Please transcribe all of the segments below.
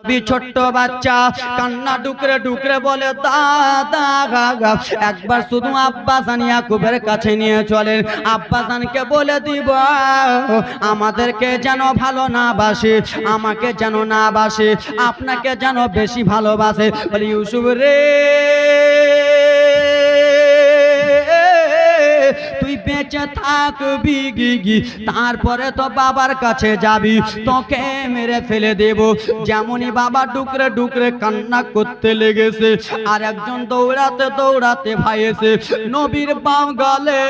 ছোট্ট বাচ্চা কান্না ডুকরে ডুকরে বলে দাদা গাগা একবার শুধু আব্বাজান ইয়াকুবের কাছে নিয়ে চলেন, আব্বাজানকে বলে দিব আমাদেরকে যেন ভালো না বাসে, আমাকে যেন না বাসে, আপনাকে যেন বেশি ভালোবাসে। বলে ইউসুফ রে তুই বেঁচে থাকবি গিগি, তারপরে তো বাবার কাছে যাবি, তোকে মেরে ফেলে দেব। যেমনই বাবা ডুকরে ডুকরে কান্না করতে লেগেছে, আর একজন দৌড়াতে দৌড়াতে ভাইয়েছে নবীর বাম গালে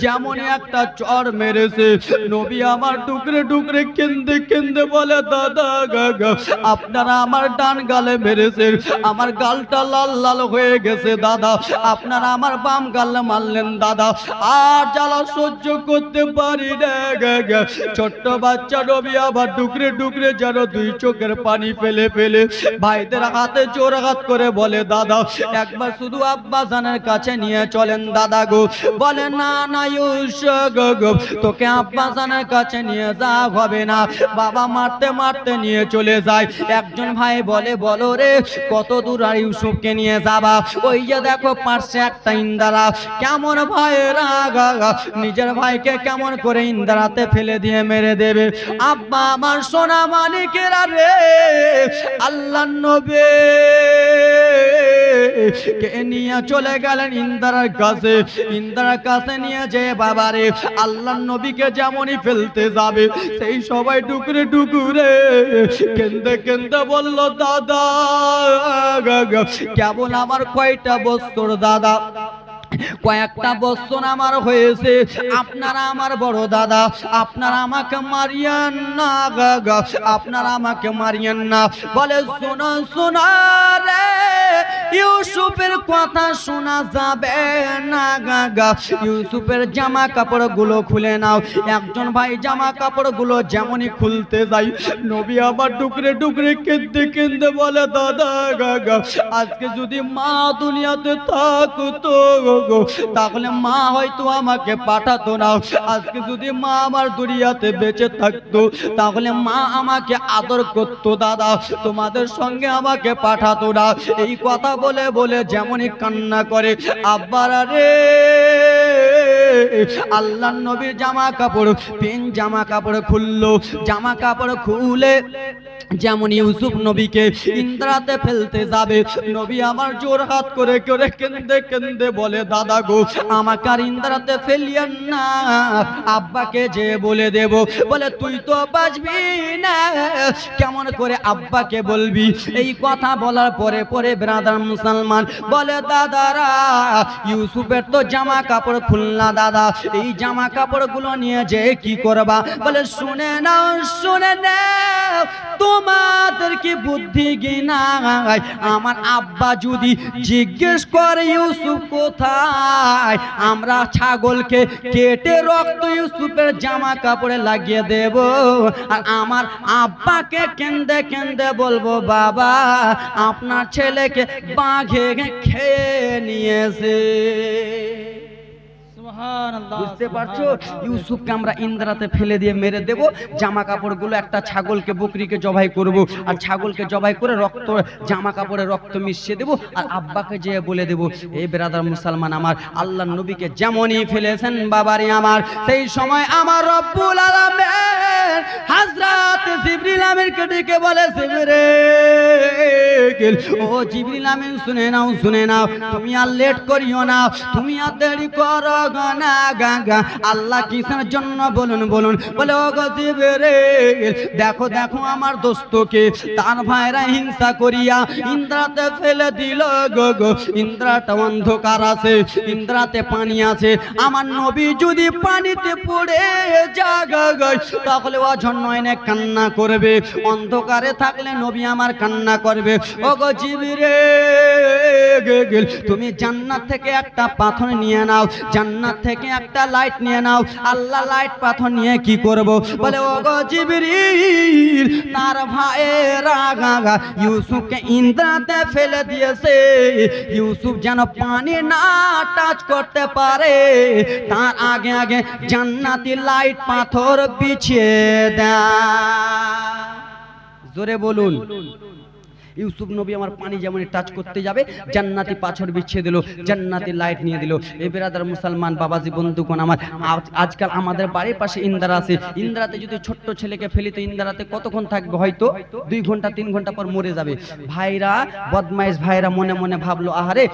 যেমনই একটা চড় মেরেছে। নবী আমার ডুকরে ডুকরে কেঁদে কেঁদে বলে দাদা গাগা আপনারা আমার ডান গালে মেরেছেন, আমার গালটা লাল লাল হয়ে গেছে দাদা, আপনারা আমার বাম গালে মারলেন দাদা, আর জ্বালা সহ্য করতে পারি না গাগা। ছোট্ট বাচ্চা নবী আবার ডুকরে ডুকরে যেন দুই চোখের পানি ফেলে ফেলে ভাইদের হাতে জোরহাত করে বলে দাদা একবার শুধু আব্বাজানের কাছে নিয়ে চলেন দাদা গো। বলে না না ইউসুফ গো তোকে আব্বাজানের কাছে নিয়ে যাওয়া হবে না, বাবা মারতে মারতে নিয়ে চলে যায়। একজন ভাই বলে বলো রে কত দূর আর ইউসুফকে নিয়ে যাবা? ওই যে দেখো পাশে একটা ইন্দারা, কেমন ভাইরা নিজের ভাইকে কেমন করে ইন্দারাতে ফেলে দিয়ে মেরে দেবে। আব্বা আমার সোনা মানিকেরা রে আল্লাহ নবী কে নিয়ে চলে গেলেন ইন্দারার কাছে, ইন্দারার কাছে নিয়ে যে বাবারে আল্লাহ নবীকে যেমনই ফেলতে যাবে সেই সবাই ডুকরে ডুকরে কেন্দে কেন্দে বলল দাদা কেবল আমার কয়টা বছর দাদা, কয়েকটা বছর আমার হয়েছে, আপনারা আমার বড় দাদা, আপনারা আমাকে মারিয়েন না গাগা, আপনারা আমাকে মারিয়েন না। বলে শোনো শোনো রে ইউসুফের কথা শোনা যাবে না গাগা, ইউসুফের জামা কাপড় গুলো খুলে নাও। একজন ভাই জামা কাপড় গুলো যেমনই খুলতে যাই নবী আবার ডুকরে ডুকরে কেঁদে কেঁদে বলে দাদা গাগা আজকে যদি মা দুনিয়াতে থাকতো তাহলে মা হয়তো আমাকে পাঠাতো না, আজকে যদি মা আমার দুনিয়াতে বেঁচে থাকতো তাহলে মা আমাকে আদর করতো দাদা, তোমাদের সঙ্গে আমাকে পাঠাতো না। এই কথা বলে বলে যেমনই কান্না করে আব্বারা রে আল্লাহ নবীর জামা কাপড় পেন জামা কাপড় খুললো, জামা কাপড় খুলে যেমন ইউসুফ নবীকে ইন্দ্রাতে ফেলতে যাবে নবী আমার জোর হাত করে করে কেঁদে কেঁদে বলে দাদা গো আমাকে আর ইন্দ্রাতে ফেলিয়েন না, আব্বাকে যে বলে দেব। বলে তুই তো বাঁচবি না, কেমন করে আব্বাকে বলবি? এই কথা বলার পরে পরে ব্রাদার মুসলমান বলে দাদারা ইউসুফের তো জামা কাপড় খুলনা দাদা, এই জামা কাপড় গুলো নিয়ে যে কি করবা? বলে শুনে নাও শুনে নাও তোমাদের কি বুদ্ধি গিনাই, আমার আব্বা যদি জিজ্ঞেস করে ইউসুফ কোথায়, আমরা ছাগলকে কেটে রক্ত ইউসুফের জামা কাপড়ে লাগিয়ে দেব, আর আমার আব্বাকে কেঁদে কেঁদে বলবো বাবা আপনার ছেলেকে বাঘে খেয়ে নিয়েছে। বুঝতে পারছো? ইউসুফকে আমরা ইন্দ্রাতে ফেলে দিয়ে মেরে দেব, জামা কাপড় গুলো একটা ছাগলকে বকরিকে জবাই করব, আর ছাগলকে জবাই করে রক্ত জামা কাপড়ে রক্ত মিশিয়ে দেব, আর আব্বাকে যে বলে দেব এই ব্রাদার মুসলমান আমার আল্লাহ নবীকে যেমনই ফেলেছেন বাবারে আমার, সেই সময় আমার রব্বুল আলামিন হযরত জিবরিল আমিনকে ডেকে বলে জিবরিল ও জিবরিল আমিন শুনে নাও শুনে নাও, তুমি আর লেট করিও না, তুমি আর দেরি করো না গাগা, আল্লাহ কিসের জন্য বলুন বলুন? বলে ও গো জিবরিল দেখো দেখো আমার দোস্তকে তার ভাইরা হিংসা করিয়া ইন্দ্রাতে ফেলে দিল গো গো, ইন্দ্রাটা অন্ধকার আছে, ইন্দ্রাতে পানি আছে, আমার নবী যদি পানিতে পড়ে যায় তাহলে অঝন্ন এনে কান্না করবে, অন্ধকারে থাকলে নবী আমার কান্না করবে। ও গো জিবরিল তুমি জান্নাত থেকে একটা পাথর নিয়ে নাও, জান্নাত থেকে একটা লাইট নিয়ে নাও, আল্লাহ লাইট পাথর নিয়ে কি করব? বলে ও গো জিবরিল তার ভাইয়েরা গাগা ইউসুফকে ইন্দ্রাতে ফেলে দিয়েছে, ইউসুফ যেন পানি না টাচ করতে পারে তার আগে আগে জান্নাতি লাইট পাথর বিছিয়ে দেয়। জোরে বলুন। ইউসুফ নবী আমার পানি যেমন টাচ করতে যাবে জান্নাতি পাথর বিছিয়ে দিল, জান্নাতি লাইট নিয়ে দিল। এই বেরাদার মুসলমান বাবাজি বন্ধুগণ আমার, আজকাল আমাদের বাড়ির পাশে ইন্দিরা আছে, ইন্দিরাতে যদি ছোট্ট ছেলেকে ফেলি তো ইন্দিরাতে কতক্ষণ থাকবে? হয়তো 2 ঘন্টা 3 ঘন্টা পর মরে যাবে। ভাইরা, বদমাইশ ভাইরা মনে মনে ভাবলো আহারে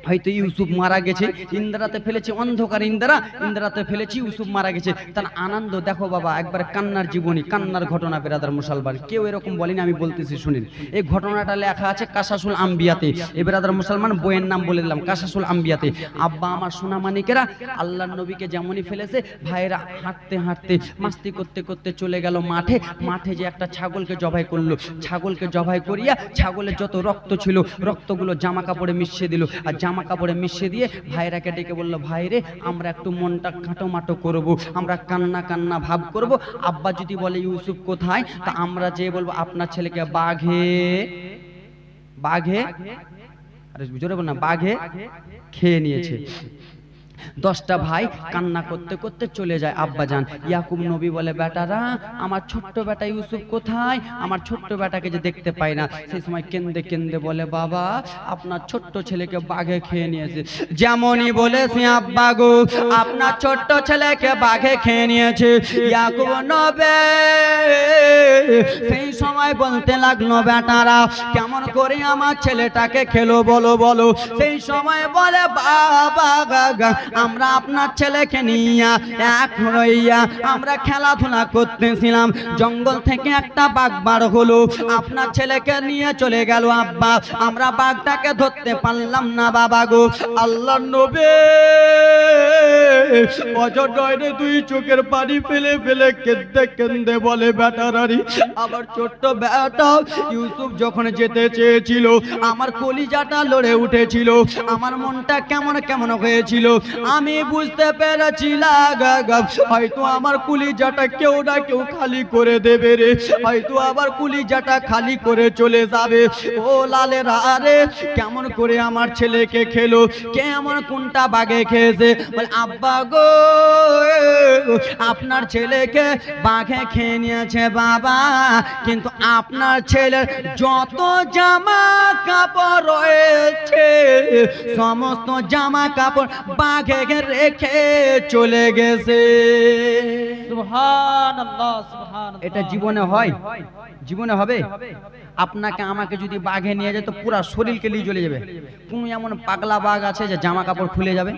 হয়তো ইউসুফ মারা গেছে, ইন্দিরাতে ফেলেছি, অন্ধকার ইন্দিরাতে ফেলেছি, ইউসুফ মারা গেছে। তার আনন্দ দেখো বাবা, একবারে কান্নার জীবনী, কান্নার ঘটনা বেরাদার মুসলমান। কেউ এরকম বলেনি, আমি বলতেছি শুনিন। এই ঘটনাটা লেখা আছে কাসাসুল আম্বিয়াতে। এ বেরাদার মুসলমান বইয়ের নাম বলে দিলাম, কাসাসুল আম্বিয়াতে। আব্বা আমার সোনা মানিকেরা আল্লাহর নবীকে যেমনই ফেলেছে, ভাইরা হাঁটতে হাঁটতে মাস্তি করতে করতে চলে গেল মাঠে। মাঠে যে একটা ছাগলকে জবাই করলো, ছাগলকে জবাই করিয়া ছাগলের যত রক্ত ছিল রক্তগুলো জামা কাপড়ে মিশিয়ে দিল। আর জামা কাপড়ে মিশিয়ে দিয়ে ভাইরাকে ডেকে বললো, ভাইরে আমরা একটু মনটা কাটোমাটো করবো, আমরা কান্না কান্না ভাব করব। আব্বা যদি বলে ইউসুফ কোথায়, তা আমরা যে বলবো আপনার ছেলেকে বাঘে আরে জোরে বল না, বাঘে খেয়ে নিয়েছে। 10টা ভাই কান্না করতে করতে চলে যায়। আব্বা যান ইয়াকুব নবী বলে, বেটারা আমার ছোট্ট বেটা ইউসুফ কোথায়? আমার ছোট্ট বেটাকে যে দেখতে পাই না। সেই সময় কেন্দে কেন্দে বলে, বাবা আপনার ছোট্ট ছেলেকে বাঘে খেয়ে নিয়েছে। যেমনই বলেছি আব্বা গো, আপনার ছোট্ট ছেলেকে বাঘে খেয়ে নিয়েছে। ইয়াকুব নবী সেই সময় বলতে লাগলো, বেটারা কেমন করে আমার ছেলেটাকে খেলো বলো বলো। সেই সময় বলে, বাবা আমরা আপনার ছেলেকে নিয়ে এক হইয়া আমরা খেলাধুলা করতেছিলাম, জঙ্গল থেকে একটা বাঘ বার হলো, আপনার ছেলেকে নিয়ে চলে গেল আব্বা, আমরা বাঘটাকে ধরতে পারলাম না বাবা গো। আল্লাহর নবী অজডয়নে 2 চোখের পানি ফেলে ফেলে কেঁদে কেঁদে বলে, বেটারারি আবার ছোট্ট বেটা ইউসুফ যখন যেতে চেয়েছিল আমার কলিজাটা লড়ে উঠেছিল, আমার মনটা কেমন কেমন হয়েছিল। আমি বুঝতে পেরেছিলাম হয়তো আমার কলিজাটা কেউ না কেউ খালি করে দেবে রে, হয়তো আবার কলিজাটা খালি করে চলে যাবে। ও লালেরা আরে কেমন করে আমার ছেলেকে খেলো, কেমন কোনটা বাঘে খেয়েছে? বলে, আব্বা গো আপনার ছেলেকে বাঘে খেয়ে নিয়েছে বাবা, কিন্তু আপনার ছেলের যত জামা কাপড় রয়েছে সমস্ত জামা কাপড় বাঘে রেখে চলে গেছে। সুবহানাল্লাহ সুবহানাল্লাহ। এটা জীবনে হয়? জীবনে হবে? আপনাকে আমাকে যদি বাঘে নিয়ে যায় তো পুরা শরীরকে নিয়ে চলে যাবে। কোন এমন পাগলা বাঘ আছে যে জামা কাপড় খুলে যাবে?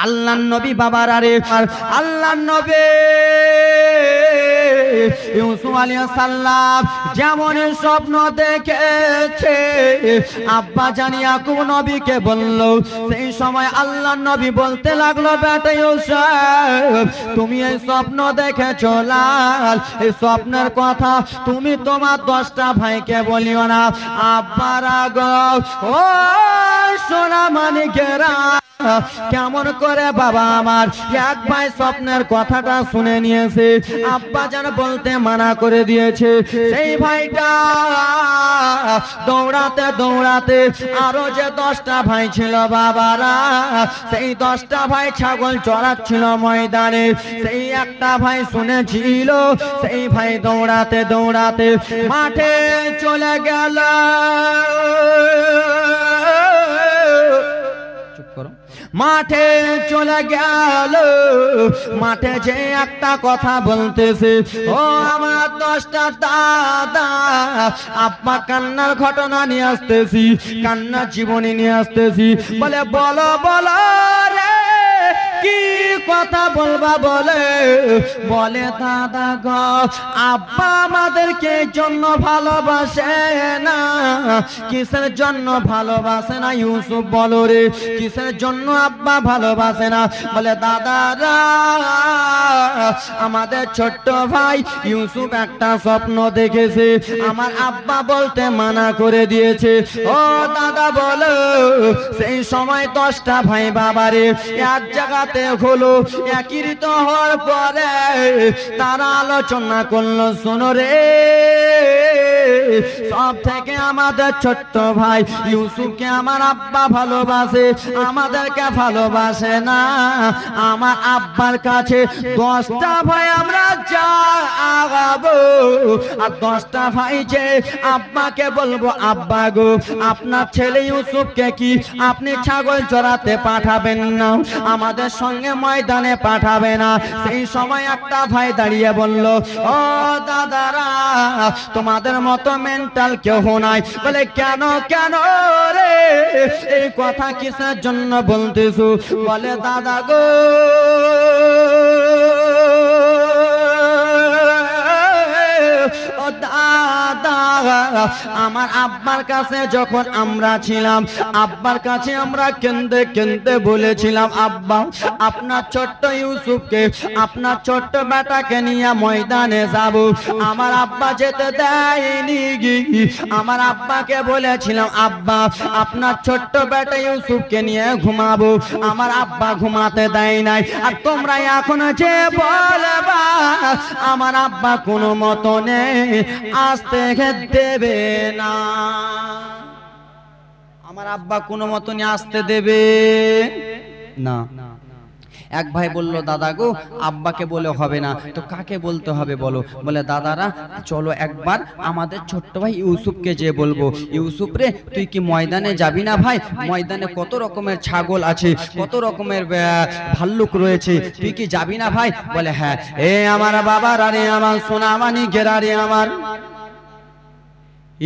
আল্লাহর নবী বাবার আরে আল্লাহর নবী ইউসুফ আলাইহিস সালাম যেমন স্বপ্ন দেখেছে আব্বা জান ইয়াকুব নবীকে বলল। সেই সময় আল্লাহর নবী বলতে লাগলো, বেটা ইউসুফ তুমি এই স্বপ্ন দেখেছো লাল, এই স্বপ্নের কথা তুমি তোমার 10টা ভাইকে বলিও না। আব্বার আগো ও সোনা মানিকেরা কেমন করে বাবা আমার এক ভাই স্বপ্নের কথাটা শুনে নিয়েছে, আব্বা যেন বলতে মানা করে দিয়েছে। সেই ভাইটা দৌড়াতে দৌড়াতে আরো যে 10টা ভাই ছিল বাবারা, সেই 10টা ভাই ছাগল চড়াচ্ছিল ময়দানে। সেই একটা ভাই শুনেছিল, সেই ভাই দৌড়াতে দৌড়াতে মাঠে চলে গেল। মাঠে চলে গেল, মাঠে যে একটা কথা বলতেছে, ও আমার 10টা দাদা আব্বা কান্নার ঘটনা নিয়ে আসতেছি, কান্নার জীবনী নিয়ে আসতেছি। বলে, বলো বলো রে কি কথা বলবা? বলে বলে দাদা গো আব্বা আমাদেরকে জন্য ভালোবাসে না। কিসের জন্য ভালোবাসে না ইউসুফ বলো রে, কিসের জন্য আব্বা ভালোবাসে না? বলে, দাদারা আমাদের ছোট্ট ভাই ইউসুফ একটা স্বপ্ন দেখেছে, আমার আব্বা বলতে মানা করে দিয়েছে। ও দাদা বলো সেই সময় 10টা ভাই বাবারে এক জায়গা জায়গাতে হলো। একত্রিত হওয়ার পরে তারা আলোচনা করলো, শোনো রে, সব থেকে আমাদের ছোট্ট ভাই ইউসুফকে আমার আব্বা ভালোবাসে, আমাদেরকে ভালোবাসে না। আমার আব্বার কাছে 10টা ভাই আমরা যাবো, আর 10টা ভাই যে আব্বাকে বলবো, আব্বা গো, আপনার ছেলে ইউসুফকে কি আপনি ছাগল চড়াতে পাঠাবেন না, আমাদের সঙ্গে ময়দানে পাঠাবে না? সেই সময় একটা ভাই দাঁড়িয়ে বলল, ও দাদারা, তোমাদের মতো মেন্টাল কেউ নাই। বলে কেন কেন রে, এই কথা কিসের জন্য বলতেছো? বলে দাদা গো, দাদা, আমার আব্বার কাছে যখন আমরা ছিলাম, আব্বার কাছে আমরা কেঁদে কেঁদে বলেছিলাম, আব্বা, আপনার ছোট্ট ইউসুফকে, আপনার ছোট্ট বেটাকে নিয়ে ময়দানে যাব। আমার আব্বা যেতে দেয়নি। আমার আব্বাকে বলেছিলাম, আব্বা, আপনার ছোট্ট বেটা ইউসুফকে নিয়ে ঘুমাবো, আমার আব্বা ঘুমাতে দেয় নাই। আর তোমরা এখন যে বলবা আমার আব্বা কোনো মতো নেই, আসতে দেবে না, আমার আব্বা কোনো মতনই আসতে দেবে না। এক ভাই বলল, দাদা গো, আব্বাকে বলে হবে না, তো কাকে বলতে হবে বলো? বলে দাদারা, চলো একবার আমাদের ছোট্ট ভাই ইউসুফকে যে বলবো, ইউসুফ রে, তুই কি ময়দানে যাবি না ভাই? ময়দানে কত রকমের ছাগল আছে, কত রকমের ভাল্লুক রয়েছে, তুই কি যাবি না ভাই? বলে হ্যাঁ। এ আমার বাবার, আরে আমার সোনামানি গেরারে, আমার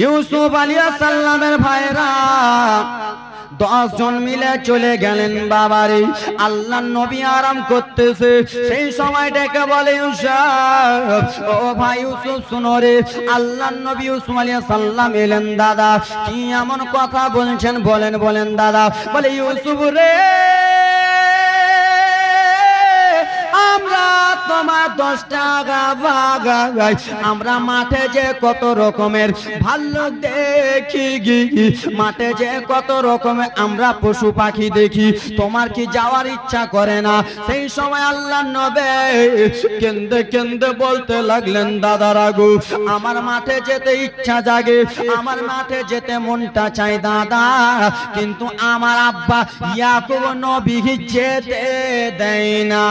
ইউসুফ আলাইহিস সালামের ভাইরা 10 জন মিলে চলে গেলেন বাবারে। আল্লাহর নবী আরাম করতেছে, সেই সময় ডেকে বলে, ইউসুফ, ও ভাই ইউসুফ শুনো রে। আল্লাহর নবী ইউসুফ আলাইহিস সালাম এলেন। দাদা, কি এমন কথা বলছেন? বলেন বলেন দাদা। বলে, ইউসুফ রে, আমরা তোমার 10 টাকা বাগাই, আমরা মাঠে যে কত রকমের ভাল্লুক দেখি, মাঠে যে কত রকমের আমরা পশু পাখি দেখি, তোমার কি যাওয়ার ইচ্ছা করে না? সেই সময় আল্লাহর নবী কেঁদে কেঁদে বলতে লাগলেন, দাদারা গো, আমার মাঠে যেতে ইচ্ছা জাগে, আমার মাঠে যেতে মনটা চায় দাদা, কিন্তু আমার আব্বা ইয়াকুব নবী যেতে দেয় না।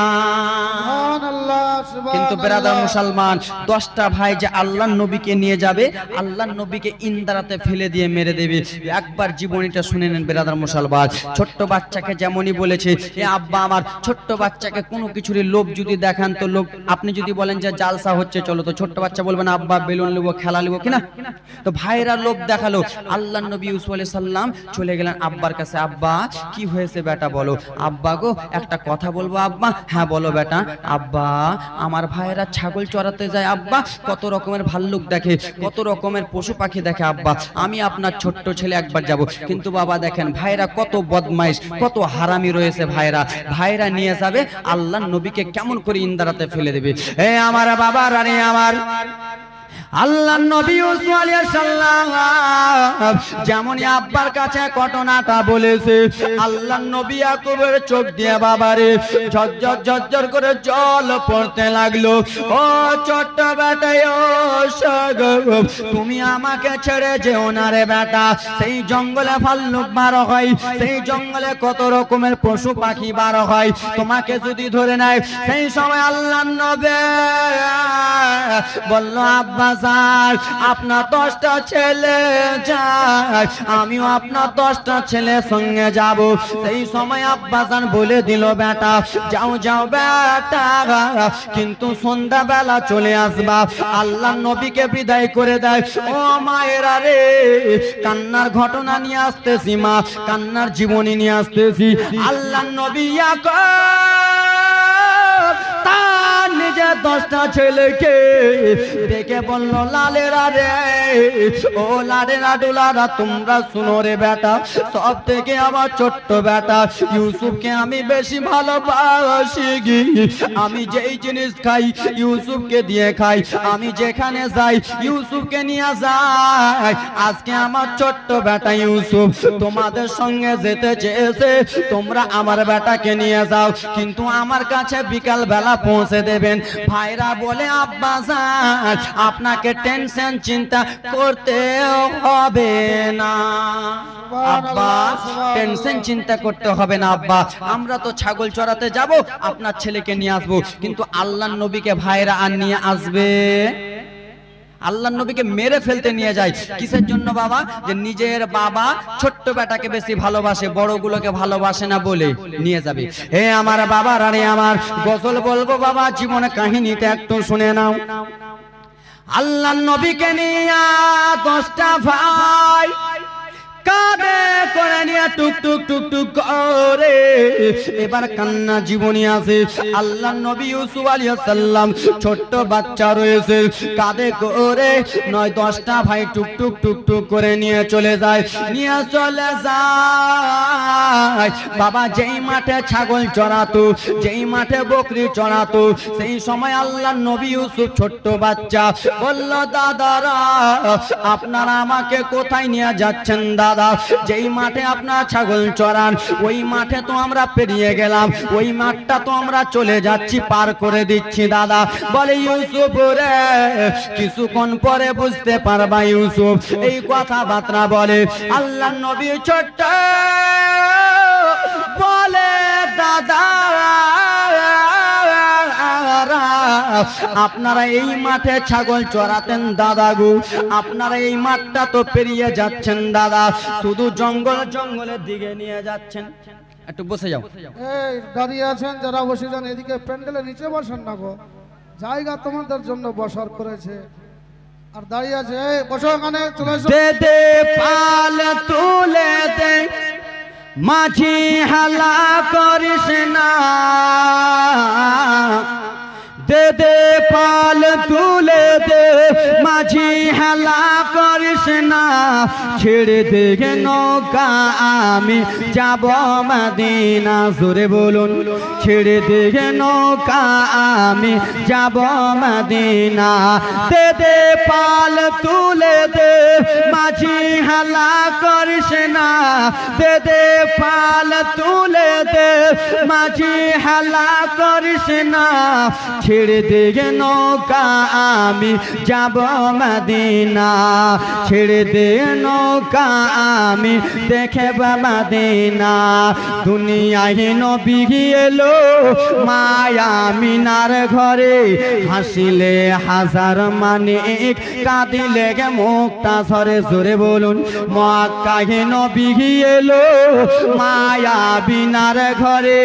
কিন্তু বেরাদার মুসলমান, 10টা ভাই যে আল্লাহর নবীকে নিয়ে যাবে, আল্লাহর নবীকে ইন্দারাতে ফেলে দিয়ে মেরে দেবে। একবার জীবনীটা শুনে নেন বেরাদার মুসলমান। ছোট্ট বাচ্চাকে যেমনই বলেছে, এ আব্বা আমার ছোট্ট বাচ্চাকে কোনো কিছুরই লোভ যদি দেখান, তো লোভ, আপনি যদি বলেন যে জালসা হচ্ছে চলো, তো ছোট্ট বাচ্চা বলবে না, আব্বা বেলুন নেবো, খেলা নেবো কিনা? তো ভাইরা লোভ দেখালো। আল্লাহর নবী ইউসুফ আলাইহিস সালাম চলে গেলেন আব্বার কাছে, আব্বা কি হয়েছে বেটা বলো? আব্বা গো, একটা কথা বলবো আব্বা? হ্যাঁ বলো বেটা। আব্বা, আমার ভাইরা ছাগল চড়াতে যায় আব্বা, কত রকমের ভাল্লুক দেখে, কত রকমের পশু পাখি দেখে আব্বা, আমি আপনার ছোট্ট ছেলে একবার যাব। কিন্তু বাবা দেখেন ভাইরা কত বদমাইশ, কত হারামি রয়েছে ভাইরা, ভাইরা নিয়ে যাবে, আল্লাহর নবীকে কেমন করে ইন্দারাতে ফেলে দেবে। এ আমার বাবা, রানী আমার আল্লাহর নবী ইউসুফ আলাইহিস সালাম যেমনই আব্বার কাছে ঘটনাটা বলেছে, আল্লাহর নবী ইয়াকুবের চোখ দিয়ে বাবারে ঝরঝর ঝরঝর করে জল পড়তে লাগলো। ও ছোট্ট বেটা ইউসুফ, তুমি আমাকে ছেড়ে যেও না রে বেটা। সেই জঙ্গলে ভাল্লুক বার হয়, সেই জঙ্গলে কত রকমের পশু পাখি বার হয়, তোমাকে যদি ধরে নেয়। সেই সময় আল্লাহর নবী বলল, আব্বা আপনার 10টা ছেলে যায়, আমিও আপনার 10টা ছেলের সঙ্গে যাব। সেই সময় আব্বাজান বলে দিল, বেটা যাও যাও বেটা, কিন্তু সন্ধ্যা বেলা চলে আসবা। আল্লাহর নবীকে বিদায় করে দেয়। ও মায়েরা রে, কান্নার ঘটনা নিয়ে আসতেছি মা, কান্নার জীবনী নিয়ে আসতেছি। আল্লাহর নবী ইয়াকুব তার নিজের 10টা ছেলেকে ডেকে বলল, লালেরা রে, ও লালেরা ডোলারা, তোমরা শুনো রে বেটা, সব থেকে আমার ছোট্ট বেটা ইউসুফকে আমি বেশি ভালোবাসি। আমি যেই জিনিস খাই ইউসুফকে দিয়ে খাই, আমি যেখানে যাই ইউসুফকে নিয়ে যাই। আজকে আমার ছোট্ট বেটা ইউসুফ তোমাদের সঙ্গে যেতে চেয়েছে, তোমরা আমার বেটাকে নিয়ে যাও, কিন্তু আমার কাছে বিকাল বেলা পৌঁছে দেবেন। ভাইরা বলে, আব্বা জান আপনাকে টেনশন চিন্তা করতে হবে না, আব্বা টেনশন চিন্তা করতে হবে না আব্বা, আমরা তো ছাগল চড়াতে যাব, আপনার ছেলেকে নিয়ে আসবো। কিন্তু আল্লাহর নবীকে ভাইরা আর নিয়ে আসবে? আল্লাহর নবীকে মেরে ফেলতে নিয়ে যায়। কিসের জন্য বাবা? যে নিজের বাবা ছোট্ট বেটাকে বেশি ভালোবাসে, বড়গুলোকে ভালোবাসে না বলে নিয়ে যাবে। হে আমার বাবা রানী, আমার গজল বলবো বাবা, জীবনে কাহিনীটা একটু শুনে নাও। আল্লাহর নবীকে নিয়ে 10টা ভাই কাঁধে করে নিয়ে টুক টুক টুক টুক করে এবার কান্না জীবনী আছে। আল্লাহর নবী ইউসুফ আলাইহিস সালাম ছোট্ট বাচ্চা রয়েছে, কাঁধে করে 9-10টা ভাই টুক টুক টুক টুক করে নিয়ে চলে যায়। বাবা যেই মাঠে ছাগল চড়াতো, যেই মাঠে বকরি চড়াতো, সেই সময় আল্লাহর নবী ইউসুফ ছোট্ট বাচ্চা বলল, দাদারা আপনারা আমাকে কোথায় নিয়ে যাচ্ছেন দাদা? যেই মাঠে আপনার ছাগল চড়ান ওই মাঠে তো আমরা পেরিয়ে গেলাম, ওই মাঠটা তো আমরা চলে যাচ্ছি, পার করে দিচ্ছি দাদা। বলে, ইউসুফ রে কিছুক্ষণ পরে বুঝতে পারবা ইউসুফ। এই কথাবার্তা বলে আল্লাহর নবী ছোট্ট বলে, দাদা আপনারা এই মাঠে ছাগল চড়াতেন দাদা গো, আপনারা এই মাঠটা তো পেরিয়ে যাচ্ছেন দাদা, শুধু জঙ্গল জঙ্গলের দিকে নিয়ে যাচ্ছেন। একটু বসে যাও, এই দাঁড়িয়ে আছেন যারা বসে যান, এদিকে প্যান্ডেলের নিচে বসেন না গো, জায়গা তোমাদের জন্য বসার করেছে। আর দাঁড়িয়ে আছে, এই বসো ওখানে, চলে এসো। দে দে পাল তুলে দে মাঝি হালা করিস না, দে দে পাল তুলে দে মাঝি হেলা করিস না, ছেড়ে দে নৌকা আমি যাব মদিনা। জোরে বলুন, ছেড়ে দে নৌকা আমি যাব মদিনা। দে দে পাল তুলে দে মাঝি হেলা করিস না, দে দে পাল তুলে দে মাঝি হেলা করিস না, ছেড়ে দে নৌকা আমি যাব মদিনা, ছেড়ে দে নৌকা আমি দেখব মদিনা। দুনিয়ায় নবী এলো মায়া মিনার ঘরে, হাসিলে হাজার মানিক, কাঁদিলে মুক্তা ঝরে। জোরে বলুন, মক্কায় নবী এলো মায়া বিনার ঘরে,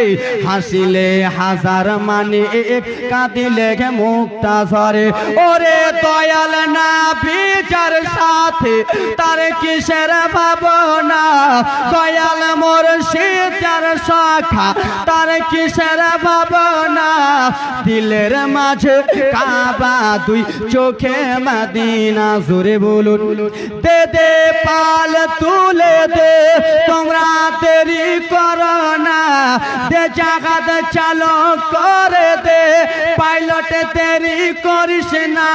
হাসিলে হাজার মানিক, কাঁদিলে মুক্তা ঝরে। ওরে দয়াল নবী যার সাথে তার কিসের ভাবনা, দয়াল মুর্শিদ যার শাখা তার কিসের ভাবনা, দিলের মাঝে কাবা দুই চোখে মদিনা। জোরে বলুন, দে দে পাল তুলে দে তোমরা দেরি করো না, দে জাগাত চালু করে দে, পাইলটে দেরি করিস না।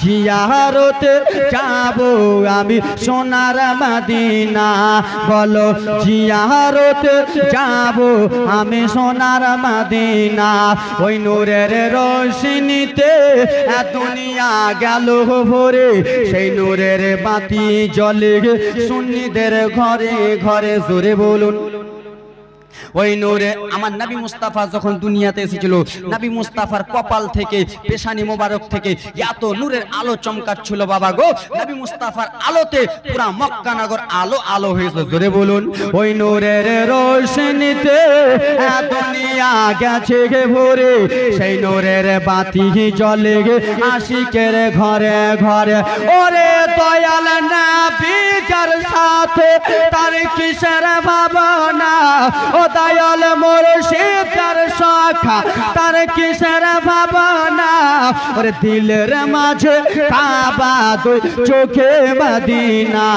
জিয়ারতে যাব আমি সোনার মদিনা, বলো জিয়ারতে যাব আমি সোনার মদিনা। ওই নূরের রোশনীতে দুনিয়া গেল ভরে, সেই নূরের বাতি জ্বলে সুন্নিদের ঘরে ঘরে। জোরে বলুন, ওই নূরে আমার নবী মুস্তাফা যখন দুনিয়াতে এসেছিল, নবী মুস্তাফার কপাল থেকে পেশানি মোবারক থেকে এত নূরের আলো চমকাচ্ছিল বাবা গো, নবী মুস্তাফার আলোতে পুরা মক্কা নগর আলো আলো হয়েছে। জোরে বলুন, ওই নূরের রোশনীতে দুনিয়া গেছে ভরে, সেই নূরের বাতি জ্বলে আশিকের ঘরে ঘরে। ওরে দয়াল নবী যার সাথে তার কিসের ভাবনা, ও দয়াল মুর্শিদ তার শাখা তার কিসের ভাবনা ওরে দিলের মাঝে কাবা দুই চোখে মদিনা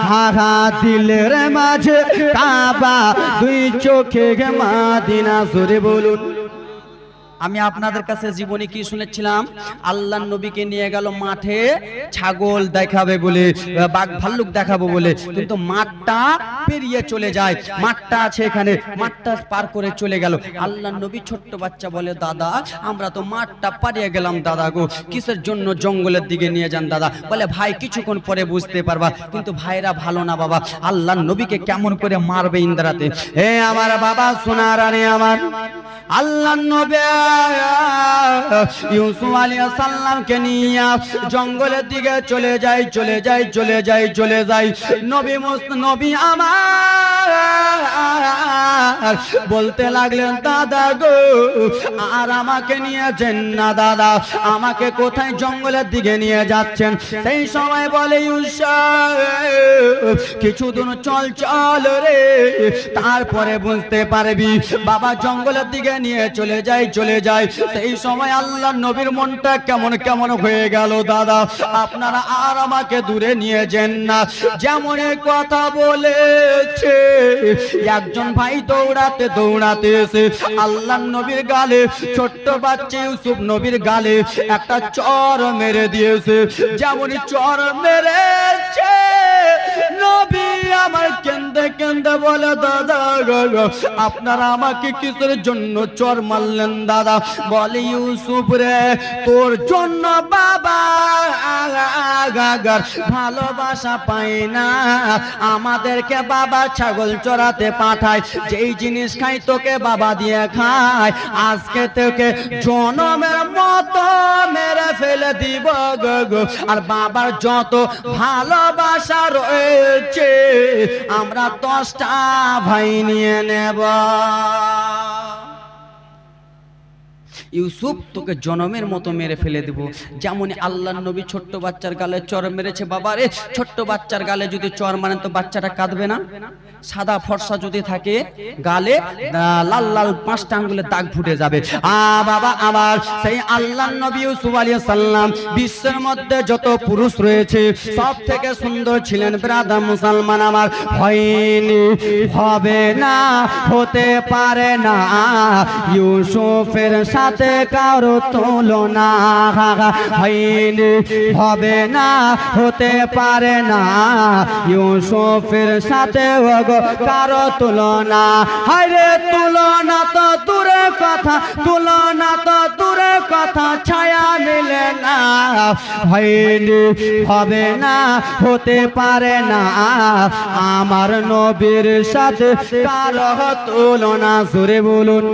হা হা দিলের মাঝে কাবা দুই চোখে মদিনা জোরে বলুন। আমি আপনাদের কাছে জীবনে কি শুনেছিলাম, আল্লাহর নবীকে নিয়ে গেল মাঠে ছাগল দেখাবে বলে, বাঘ ভাল্লুক দেখাবো বলে, কিন্তু মাঠটা পেরিয়ে চলে যায়, মাঠটা আছে এখানে, মাঠটা পার করে চলে গেল। আল্লাহর নবী ছোট্ট বাচ্চা বলে, দাদা আমরা তো মাঠটা পারিয়ে গেলাম দাদা গো, কিসের জন্য জঙ্গলের দিকে নিয়ে যান দাদা? বলে ভাই কিছুক্ষণ পরে বুঝতে পারবা। কিন্তু ভাইরা ভালো না বাবা, আল্লাহর নবীকে কেমন করে মারবে ইন্দ্রাতে। হে আমার বাবা সোনার আরে আমার আল্লাহর নবী ইউসুফ আলাইহিস সালামকে নিয়ে জঙ্গলের দিকে চলে যায় চলে যায় চলে যায় চলে যায়। নবী আমার বলতে লাগলেন, দাদা গো আর আমাকে নিয়ে যান না দাদা, আমাকে কোথায় জঙ্গলের দিকে নিয়ে যাচ্ছেন? সেই সময় বলে, ইউসুফ কিছু দূর চল চল রে, তারপরে বুঝতে পারবি। বাবা জঙ্গলের দিকে নিয়ে চলে যায় চলে যায়। সেই সময় আল্লাহর নবীর মনটা কেমন কেমন হয়ে গেল, দাদা আপনারা আর আমাকে দূরে নিয়ে যান না। যেমন কথা বলেছে, একজন ভাই দৌড়াতে দৌড়াতে এসে আল্লাহর নবীর গালে, ছোট্ট বাচ্চা ইউসুফ নবীর গালে একটা চর মেরে দিয়েছে। যেমনই চর মেরেছে, নবী আমার কেন্দে কেন্দে বলে, দাদা আপনারা আমাকে কিসের জন্য চর মারলেন দাদা? বলে, ইউসুফ রে তোর জন্য বাবা ভালোবাসা পাই না, আমাদেরকে বাবা ছাগল চড়াতে পাঠায়, যেই জিনিস খাই তোকে বাবা দিয়ে খায়, আজকে তোকে জনমের মতো মেরে ফেলে দিব গো। আর বাবার যত ভালোবাসা রয়েছে আমরা 10টা ভাই নিয়ে নেব। ইউসুফ তোকে জনমের মতো মেরে ফেলে দেব। যেমনই আল্লাহর নবী ছোট্ট বাচ্চার গালে চর মেরেছে। বাবারে ছোট্ট বাচ্চার গালে যদি চর মারেন তো বাচ্চাটা কাঁদবে না? সাদা ফর্সা যদি থাকে গালে লাল লাল 5টা আঙ্গুলের দাগ ফুটে যাবে। বাবা আমার সেই আল্লাহর নবী ইউসুফ আলাইহিস সালাম বিশ্বের মধ্যে যত পুরুষ রয়েছে সব থেকে সুন্দর ছিলেন। ব্রাদার মুসলমান আমার, হয়নি হবে না হতে পারে না ইউসুফের সাথে কারো তুলনা, হয়নি হবে না হতে পারে না ইউসুফের সাথে কারো তুলনা। হায়রে তুলনা তো দূরে কথা, তুলনা তো দূরে কথা, ছায়া মিলে না, হয়নি হবে না হতে পারে না আমার নবীর সাথে কারো তুলনা। জোরে বলুন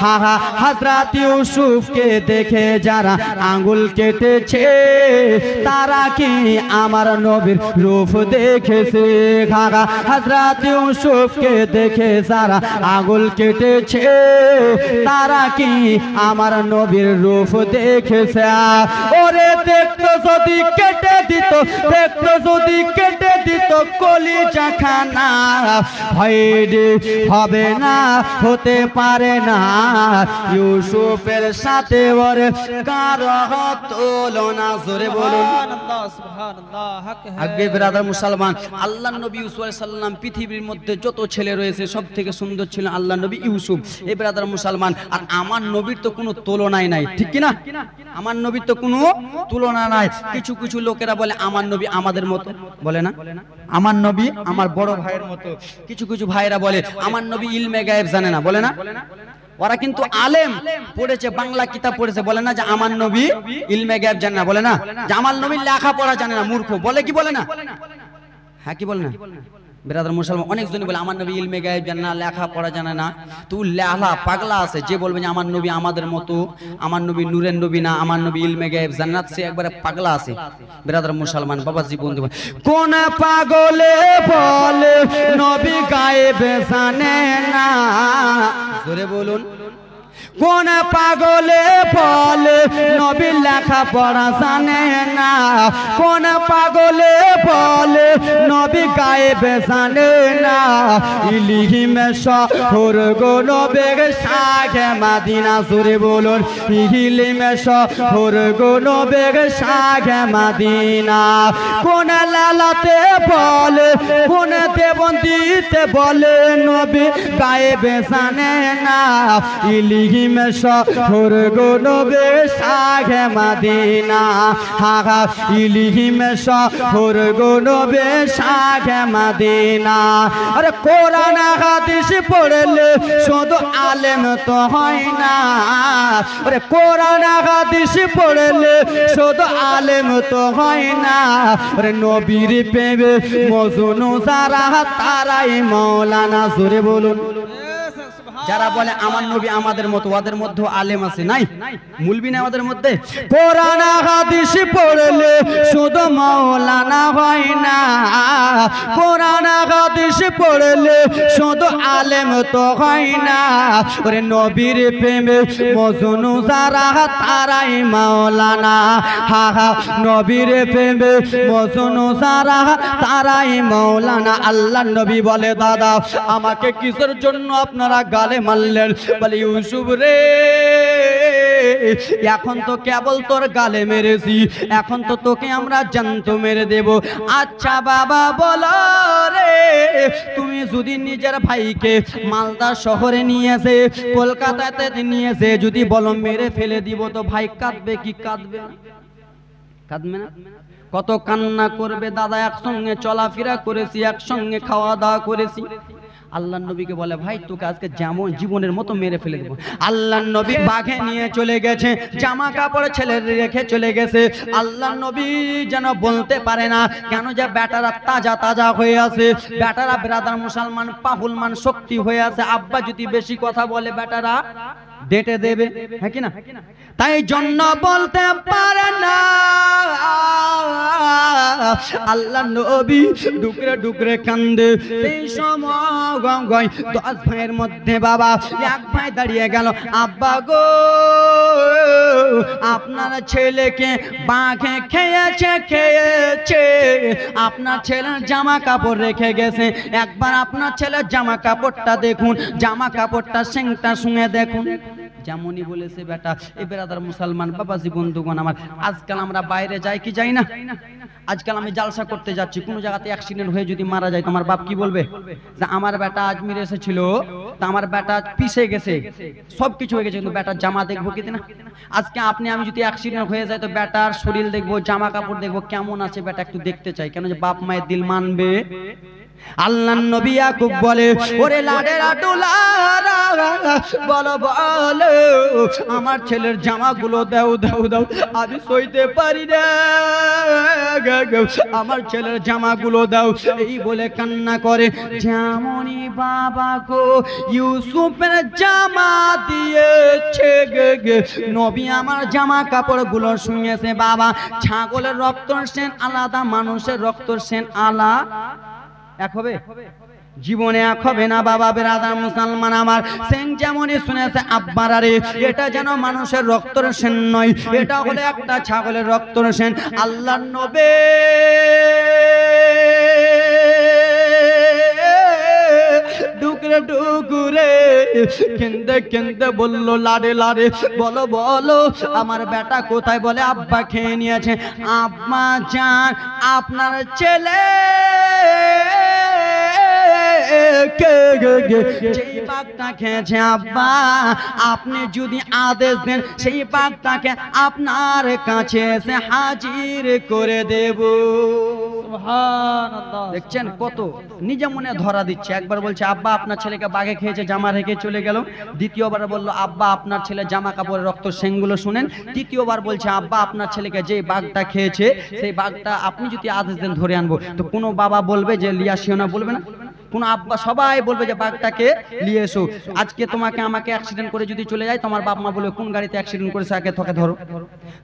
হা হা। হযরত ইউসুফকে দেখে যারা আঙ্গুল কেটেছে তারা কি আমার নবীর রূপ দেখেছে? খাগা হযরত ইউসুফকে দেখে যারা আঙ্গুল কেটেছে তারা কি আমার নবীর রূপ দেখেছে? ওরে দেখতো যদি কেটে দিত, দেখতো যদি কেটে দিত কলিজা খানা, হয়নি হবে না হতে পারে না ইউসুফের সাথে ওর কারো তুলনা। জোরে বলুন আগে ব্রাদার মুসলমান। আল্লাহর নবী ইউসুফ আলাইহিস সালাম পৃথিবীর মধ্যে যত ছেলে রয়েছে সব থেকে সুন্দর ছিলেন আল্লাহর নবী ইউসুফ। এই ব্রাদার মুসলমান, আর আমার নবীর তো কোনো তুলনাই নাই, ঠিক কি না? আমার নবীর তো কোনো তুলনা নাই। কিছু কিছু লোকেরা বলে আমার নবী আমাদের মতো, বলে না আমার নবী আমার বড় ভাইয়ের মতো। কিছু কিছু ভাইরা বলে আমার নবী ইলমে গায়েব জানে না, বলে না? ওরা কিন্তু আলেম পড়েছে, বাংলা কিতাব পড়েছে, বলে না যে আমার নবী ইলমে গায়েব জানে না, বলে না যে আমার নবী লেখাপড়া জানে না, মূর্খ, বলে কি বলে না? হ্যাঁ কি বলে না? ব্রাদার মুসলমান অনেকজনই বলে আমার নবী ইলমে গায়েব জানে না, লেখাপড়া জানে না। তুই লেহলা পাগলা আছে যে বলবে যে আমার নবী আমাদের মতো, আমার নবী নূরের নবী না, আমার নবী ইলমে গায়েব জানে না, সে একবারে পাগলা আছে। ব্রাদার মুসলমান বাবাজি বন্ধু, কোন পাগলে বলে নবী গায়েব জানে না? জোরে বলুন। কোন পাগলে বলে নবী লেখা পড়া জানে না, কোন পাগলে বলে নবী গায়েবে জানে না। ইলিহিমে শহর গো নবীর শাহে মাদিনা, সুরে বলুন ইলিহিমে শহর গো নবীর শাহে মাদিনা। কোন লালাতে বলে কোন দেবন্দিতে বলে নবী গায়েবে জানে না। ইলিহিমে শহর গো নবীর শাহে মাদিনা, হা হা ইলিহিমে শহর গো নবীর শাহে মাদিনা। আরে কোরআন হাদিস পড়লে শুধু আলেম তো হয় না, আরে কোরআন হাদিস পড়লে শুধু আলেম তো হয় না। আরে নবীর প্রেমে মজনু যারা তারাই মাওলানা, জোরে বলুন। যারা বলে আমার নবী আমাদের মতো, ওদের মধ্যে আলেম আছে নাই? মুলবি না আমাদের মধ্যে? কোরআন হাদিস পড়লে শুধু মাওলানা হয় না, কোরআন হাদিস পড়লে শুধু আলেম তো হয় না। ওরে নবীর প্রেমে মজনু যারা তারাই মাওলানা, হা হা নবীর প্রেমে মজনু যারা তারাই মাওলানা। আল্লাহ নবী বলে দাদা আমাকে কিসের জন্য আপনারা গালে মারলেন? বলে ইউসুফ রে এখন তো কেবল তোর গালে মেরেছি, এখন তো তোকে আমরা জ্যান্ত মেরে দেব। আচ্ছা বাবা বলো রে, তুমি যদি নিজের ভাইকে মালদা শহরে নিয়েছে, কলকাতাতে নিয়েছে, যদি বলো মেরে ফেলে দিব, তো ভাই কাঁদবে কি কাঁদবে না? কাঁদবে না? কত কান্না করবে দাদা। একসঙ্গে চলাফেরা করেছি, একসঙ্গে খাওয়া দাওয়া করেছি। আল্লাহ নবীকে বলে ভাই তোকে আজকে যেমন জীবনের মতো মেরে ফেলে দেবো। আল্লাহ নবী বাঘে নিয়ে চলে গেছে, জামা কাপড় ছেলে রেখে চলে গেছে। আল্লাহ নবী যেন বলতে পারে না কেন যে বেটারা তাজা তাজা হয়ে আছে, বেটারা ব্রাদার মুসলমান পাহুলমান শক্তি হয়ে আছে। আব্বা যদি বেশি কথা বলে বেটারা ডেটে দেবে, হ্যাঁ কি না? তাই জন্য বলতে পারে না। আল্লাহ নবী ডুকরে ডুকরে কান্দে। সেই সময় 10 ভাইয়ের মধ্যে বাবা এক ভাই দাঁড়িয়ে গেল, আব্বা গো আপনার ছেলেকে বাঘে খেয়েছে, আপনার ছেলের জামা কাপড় রেখে গেছে, একবার আপনার ছেলের জামা কাপড়টা দেখুন, জামা কাপড়টা সেংটা শুনে দেখুন। যেমনই বলেছে বেটা। এই বেরাদার মুসলমান বাবাজি বন্ধুগণ আমার, আজকাল আমরা বাইরে যাই কি যাই না? আজকাল আমি জালসা করতে যাচ্ছি, কোনো জায়গাতে অ্যাক্সিডেন্ট হয়ে যদি মারা যায়, তোমার বাপ কি বলবে? যে আমার বেটা আজমির এসেছিল, তা আমার বেটা পিছে গেছে, সবকিছু হয়ে গেছে, কিন্তু বেটার জামা দেখবো কি না? আজকে আপনি আমি যদি অ্যাক্সিডেন্ট হয়ে যায়, তো বেটার শরীর দেখবো, জামা কাপড় দেখবো, কেমন আছে বেটা একটু দেখতে চাই। কেন যে বাপ মায়ের দিল মানবে। আল্লাহ নবী ইয়াকুব বলে ওরে লাডেরা ডোলারা বলো বলো আমার ছেলের জামাগুলো দাও দাও দাও, আমি সইতে পারি না, আমার ছেলের জামাগুলো দাও। এই বলে কান্না করে। যেমনই বাবা গো ইউসুফের জামা দিয়েছে নবী আমার জামা কাপড়গুলো শুনেছে বাবা। ছাগলের রক্তর সেন আলাদা, মানুষের রক্তর সেন আলাদা। এক হবে? জীবনে এক হবে না বাবা। বেরাদার মুসলমান আমার, সেন যেমনই শুনেছে আব্বার আরে এটা যেন মানুষের রক্তর সেন নয়, এটা হলো একটা ছাগলের রক্তর সেন। আল্লাহ নবী ডুকরে ডুকুরে কেন্দে কেন্দে বললো লাড়ে লাড়ে বলো বলো আমার বেটা কোথায়? বলে আব্বা খেয়ে নিয়েছে। আব্বা জান আপনার ছেলে যেই বাঘটা খেয়েছে আব্বা, আপনি যদি আদেশ দেন সেই বাঘটাকে আপনার কাছে এসে হাজির করে দেব। দেখছেন কত নিজে মনে ধরা দিচ্ছে। একবার বলছে আব্বা আপনার ছেলেকে বাঘে খেয়েছে, জামা রেখে চলে গেল। দ্বিতীয়বার বললো আব্বা আপনার ছেলে জামা কাপড়ের রক্ত সেংগুলো শুনেন। তৃতীয়বার বলছে আব্বা আপনার ছেলেকে যে বাঘটা খেয়েছে সেই বাঘটা আপনি যদি আদেশ দেন ধরে আনবো। তো কোনো বাবা বলবে যে লিয়াসিও না? বলবে না? কোন আব্বা সবাই বলবে যে বাঘটাকে নিয়ে এসো। আজকে তোমাকে আমাকে অ্যাক্সিডেন্ট করে যদি চলে যায়, তোমার বাপ মা বলবে কোন গাড়িতে অ্যাক্সিডেন্ট করেছে, আগে তোকে ধরো।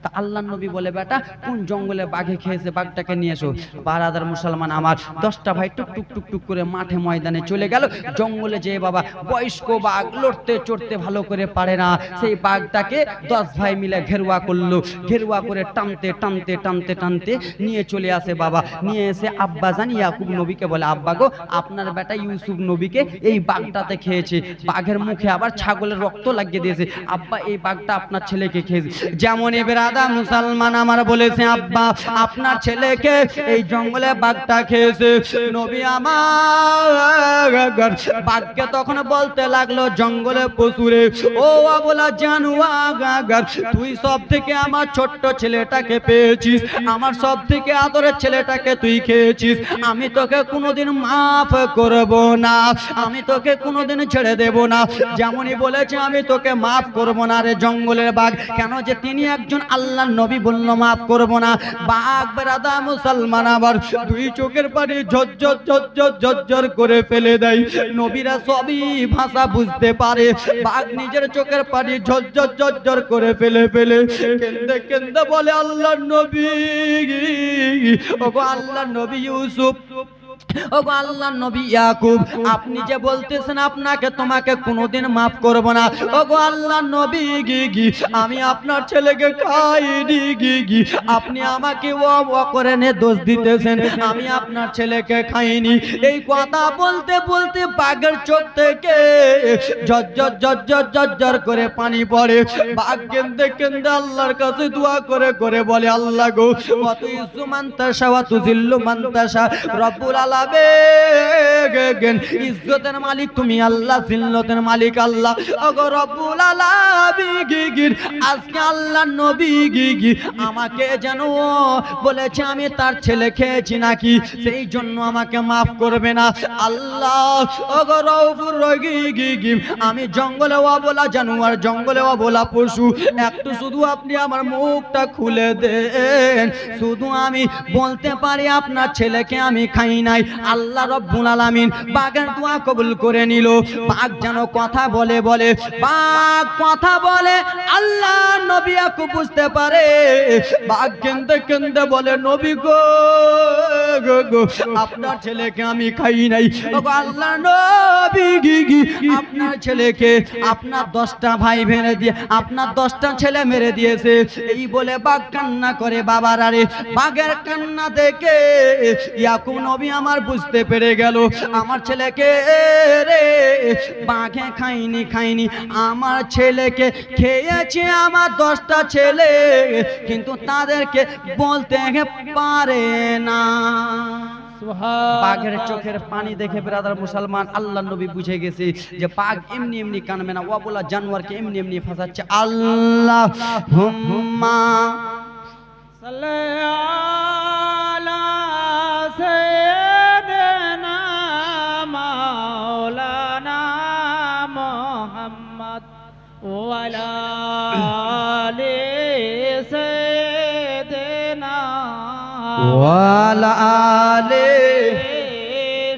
তা আল্লাহর নবী বলে বেটা কোন জঙ্গলে বাঘে খেয়েছে, বাঘটাকে নিয়ে এসো। বারাদার মুসলমান আমার, 10টা ভাই টুক টুক টুক টুক করে মাঠে ময়দানে চলে গেল। জঙ্গলে যে বাবা বয়স্ক বাঘ লড়তে চড়তে ভালো করে পারে না, সেই বাঘটাকে 10 ভাই মিলে ঘেরুয়া করলো। ঘেরুয়া করে টানতে টানতে টানতে টানতে নিয়ে চলে আসে বাবা। নিয়ে এসে আব্বা জান ইয়াকুব নবীকে বলে, আব্বা গো আপনার বেটা ইউসুফ নবীকে এই বাঘটাতে খেয়েছে, বাঘের মুখে আবার ছাগলের রক্ত লাগিয়ে দিয়েছে, আব্বা এই বাঘটা আপনার ছেলেকে খেয়েছে। যেমন বেরাদা মুসলমান আমার বলেছে, আব্বা আপনার ছেলেকে এই জঙ্গলে বাঘটা খেয়েছে। নবী আমার বাঘকে তখন বলতে লাগলো, জঙ্গলে পশুরে ও বলা জানুয়ার, তুই সব থেকে আমার ছোট্ট ছেলেটাকে পেয়েছিস, আমার সব থেকে আদরের ছেলেটাকে তুই খেয়েছিস, আমি তোকে কোনোদিন মাফ করব না, আমি তোকে কোনোদিন ছেড়ে দেব না। যেমনই বলেছে আমি তোকে মাফ করব না রে জঙ্গলের বাঘ। কেন যে তিনি একজন আল্লাহর নবী, বলল মাফ করব না। বাঘ বেরাদা মুসলমান আবার দুই চোখের পানি ঝরঝর ঝরঝর ঝরঝর করে ফেলে দেয়। নবীরা সবই ভাষা বুঝতে পারে। বাঘ নিজের চোখের পানি ঝরঝর ঝরঝর করে ফেলে কেন্দে কেন্দে বলে, আল্লাহর নবী, ওগো আল্লাহর নবী ইউসুফ, ওগো আল্লাহর নবী ইয়াকুব, আপনি যে বলতেছেন আপনাকে তোমাকে কোনোদিন মাফ করব না, ওগো আল্লাহর নবী আমি আপনার ছেলেকে খাইনি, আপনি আমাকে ও করে নে দোষ দিতেছেন, আমি আপনার ছেলেকে খাইনি। এই কথা বলতে বলতে বাঘের চোখ থেকে ঝরঝর ঝরঝর ঝরঝর করে পানি পড়ে। বাঘ কেন্দে কেন্দে আল্লাহর কাছে দোয়া করে করে বলে, আল্লাহ গো কত ইজ্জু মানতাশা ওয়া তুযিল্লু মানতাশা, রব্বুল আলামিন ইজ্জতের মালিক তুমি আল্লাহ, জিল্লতের মালিক আল্লাহ। ওগো রব্বুল আলামিন আজকে আল্লাহর নবী আমাকে যেন বলেছে আমি তার ছেলে খেয়েছি নাকি, সেই জন্য আমাকে মাফ করবে না আল্লাহ। ওগো রউফুর রহিম, আমি জঙ্গলে অবলা জানোয়ার, জঙ্গলে অবলা পশু, একটু শুধু আপনি আমার মুখটা খুলে দেন, শুধু আমি বলতে পারি আপনার ছেলেকে আমি খাই নাই। আল্লাহ রব্বুল আলামিন বাঘের দোয়া কবুল করে নিল। বাঘ যেন কথা বলে বলে, বাঘ কথা বলে, আল্লাহ নবী ইয়াকুব বুঝতে পারে। বাঘ কেন্দে কেন্দে বলে, নবী গো আপনার ছেলেকে আমি খাই নাই, আল্লাহ নবী আপনার ছেলেকে আপনার 10টা ভাই মেরে দিয়ে, আপনার 10টা ছেলে মেরে দিয়েছে। এই বলে বাঘ কান্না করে। বাবার আরে বাঘের কান্না দেখে ইয়াকুব নবী আমার বুঝতে পেরে গেল, আমার ছেলেকে রে বাঘে খাইনি খাইনি, আমার ছেলেকে খেয়েছে আমার 10টা ছেলে, কিন্তু তাদেরকে বলতে পারে না। বাঘের চোখের পানি দেখে ব্রাদার মুসলমান আল্লাহর নবী বুঝে গেছে যে বাঘ এমনি এমনি কানবে না, ও বলা জানোয়ারকে এমনি এমনি ফাঁসাচ্ছে। আল্লাহুম্মা সাল্লি আলা সাইয়্যিদিনা মাওলানা মুহাম্মদ ওয়া আলা আলি সাইয়্যিদিনা ওয়া আলা আলি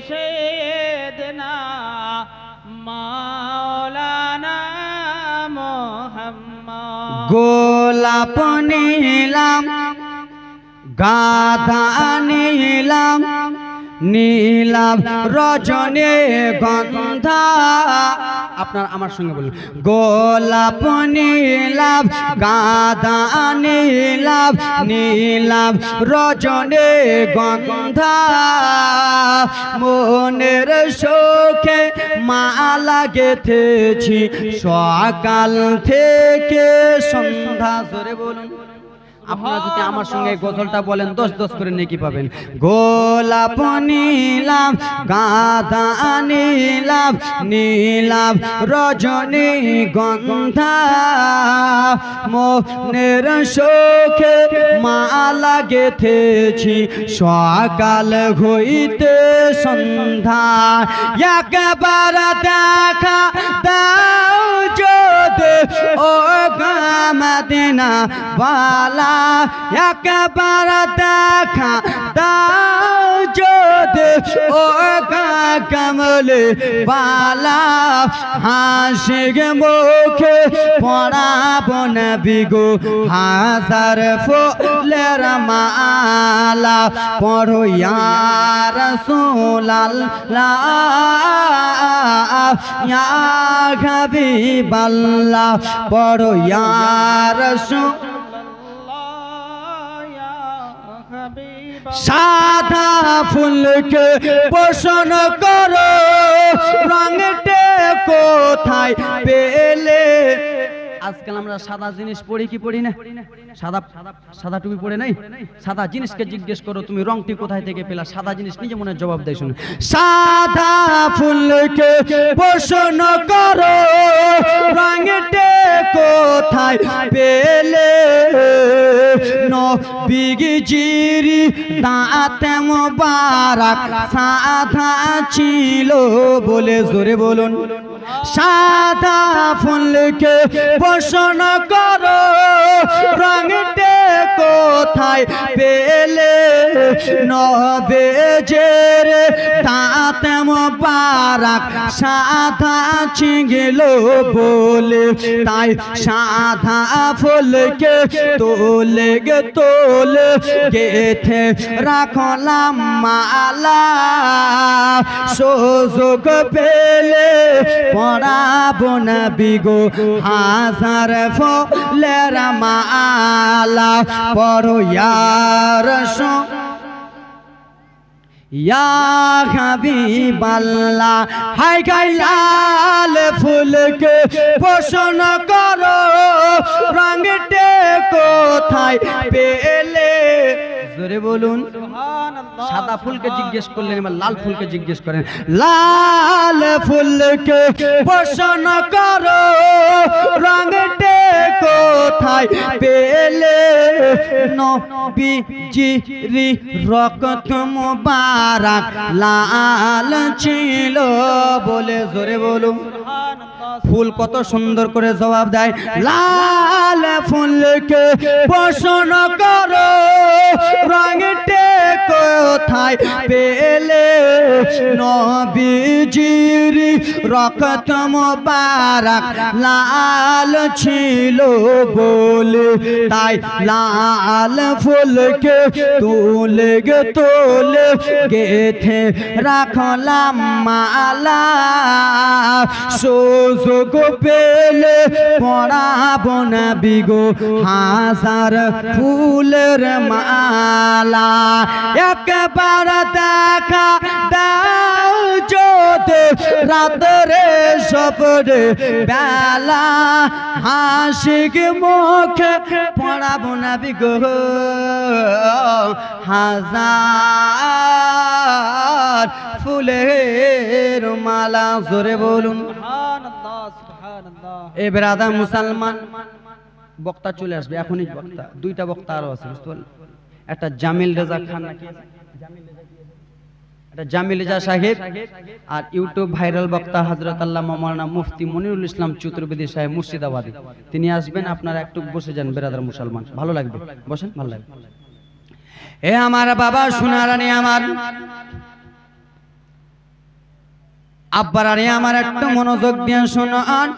সাইয়্যিদিনা মাওলানা মুহাম্মদ। গোলাপ নিলাম, গাধা নিলাম, নীলাভ রজনী গন্ধা, আপনার আমার সঙ্গে বলুন, গোলাপ নীলাভ, গাঁদা নীলাভ, নীলাভ রজনী গন্ধা, মনের শোকে মালা গেঁথেছি সকাল থেকে সন্ধ্যা। জোরে বলুন, আপনারা যদি আমার সঙ্গে গজলটা বলেন 10-10 করে নেকি পাবেন। গোলাপ নীলাভ, গাঁদা নীলাভ, নীলাভ রজনী গন্ধা, মনের শোকে মালা গেঁথেছি সকাল হইতে সন্ধ্যা। একবার দেখা দাও যদি ও মদিনা ওয়ালা, একবার দেখা দাও যদি ও কমলে বালা হাসি গে মুখে পড়াবো নবী গো হাজার ফুলের মালা পড়ো ইয়া রাসূলুল্লাহ ইয়া হাবিবাল্লাহ পড়ো ইয়া রাসূলুল্লাহ সাদা ফুলকে পোষণ করো রঙটে কোথায় পেলে আজকাল আমরা সাদা জিনিস পড়ি কি পড়ি না সাদা সাদা টুপি পড়ে নাই সাদা জিনিসকে জিজ্ঞেস করো তুমি রংটি কোথায় থেকে পেলা সাদা জিনিস নিজে মনে জবাব দেয় শুনে সাদা ফুলকে পোষণ করো রঙটে কোথায় পেলে নবীজির দাঁতে মোবারক সাদা ছিল বলে জোরে বলুন সাদা ফুলকে পোষণ করো রঙটে কোথায় পেলে নবীজির দাঁতে মোবারক সাদা ছিল বলে তাই সাদা ফুলকে তোলে গে তোলে গেথে রাখলাম মালা সুযোগ পেলে পড়াবো নবী গো হাজার ফুলের মালা পড়ো ইয়া রাসূল ইয়া হাবিবাল্লাহ হাই গাই লাল ফুলকে পোষণ করো রঙটে কোথায় পেলে জোরে বলুন সাদা ফুলকে জিজ্ঞেস করলেন এবার লাল ফুলকে জিজ্ঞেস করেন লাল ফুলকে পোষণ করো রঙটে কোথায় পেলে নবীজির রক্ত মোবারক লাল ছিল বলে জোরে বলুন ফুল কত সুন্দর করে জবাব দেয় লাল ফুলকে পোষণ করো রঙটে কোথায় পেলে নবীজির রক্ত মোবারক লাল ছিল বলে তাই লাল ফুলকে তুলে গে তোলে গেথে রাখলাম মালা সুযোগ পেলে পড়াবো নবী গো হাজার ফুলের মালা একবার দেখা দাও যদি রাতরে স্বপ্নে বেলা হাসি মুখে পড়াবো নবী গো হাজার ফুলের মালা জোরে বলুন এ বেরাদা মুসলমান বক্তা চলে আসবে এখনই বক্তা দুইটা বক্তা আরো আছে বুঝতে পারলেন একটা জামিল রেজা খান নাকি একটা জামিল রেজা সাহেব আর ইউটিউব ভাইরাল বক্তা হযরত আল্লামা মাওলানা মুফতি মনিরুল ইসলাম চতুর্বেদী সাহেব মুর্শিদাবাদী তিনি আসবেন আপনারা একটু বসে যান বেরাদার মুসলমান ভালো লাগবে বসেন ভালো লাগবে এ আমার বাবা সোনারানী আমার আব্বারারে আমার একটু মনোযোগ দিয়ে শুনুন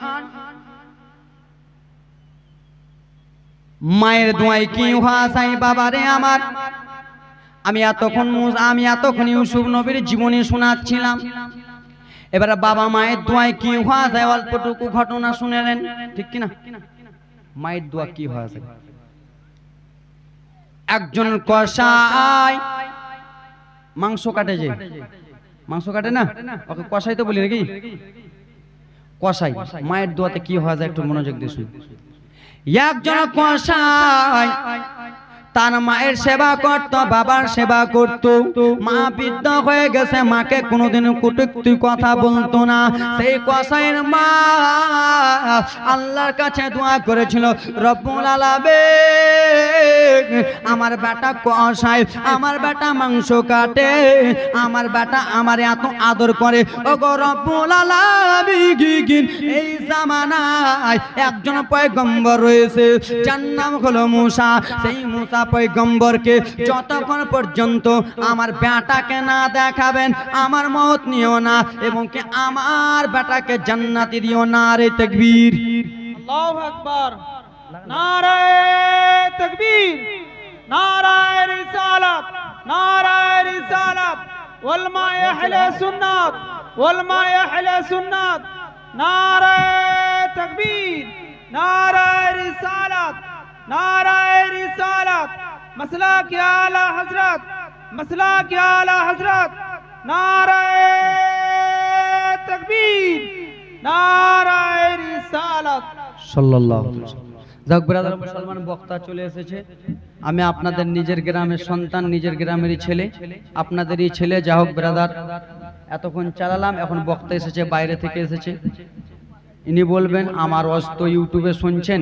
মায়ের দোয়াই কি হাসাই বাবারে আমার আমি এতক্ষণ ইউসুফ নবীর জীবনী শোনাচ্ছিলাম এবারে বাবা মায়ের দোয়াই কি হাসাই অল্পটুকু ঘটনা শুনেলেন ঠিক কি না মায়ের দোয়া কি হাসাই একজন কসাই মাংস কাটে যে মাংস কাটে না ওকে কসাই তো বলি নাকি কসাই মায়ের দোয়াতে কি হয় একটু মনোযোগ দিয়ে শুনুন একজন কসাই তার মায়ের সেবা করত বাবার সেবা করত মা বৃদ্ধ হয়ে গেছে মাকে কোনোদিন কটূক্তি কথা বলতো না সেই কসাইয়ের মা আল্লাহর কাছে দোয়া করেছিল রব্বুল আলামিন আমার বেটা কসাই আমার বেটা মাংস কাটে আমার বেটা আমার এত আদর করে ওগো রব্বুল আলামিন এই জামানায় একজন পয়গম্বর রয়েছে যার নাম হলো মুসা সেই মুসা পয়গম্বরকে যতক্ষণ পর্যন্ত আমার বেটাকে না দেখাবেন আমার মত নিও না, এবং কি আমার বেটাকে জান্নাতি দিও না। রে তাকবীর, আল্লাহু আকবার, নারে তাকবীর, নারে রিসালাত, নারে রিসালাত, ওয়াল মা ইয়াহলা সুন্নাত, ওয়াল মা ইয়াহলা সুন্নাত, নারে তাকবীর, নারে রিসালাত, নারে রিসালাত, মাসলাক ইয়া আলা হযরত, মাসলাক ইয়া আলা হযরত, নারে তাকবীর, নারে রিসালাত। সাল্লাল্লাহু আলাইহি ওয়াসাল্লাম। যাক ব্রাদার মুসলমান, বক্তা চলে এসেছে। আমি আপনাদের নিজের গ্রামের সন্তান, নিজের গ্রামেরই ছেলে, আপনাদেরই ছেলে। যা হোক ব্রাদার, এতক্ষণ চালালাম, এখন বক্তা এসেছে, বাইরে থেকে এসেছে। ইনি বলবেন আমার ওয়াজ তো ইউটিউবে শুনছেন,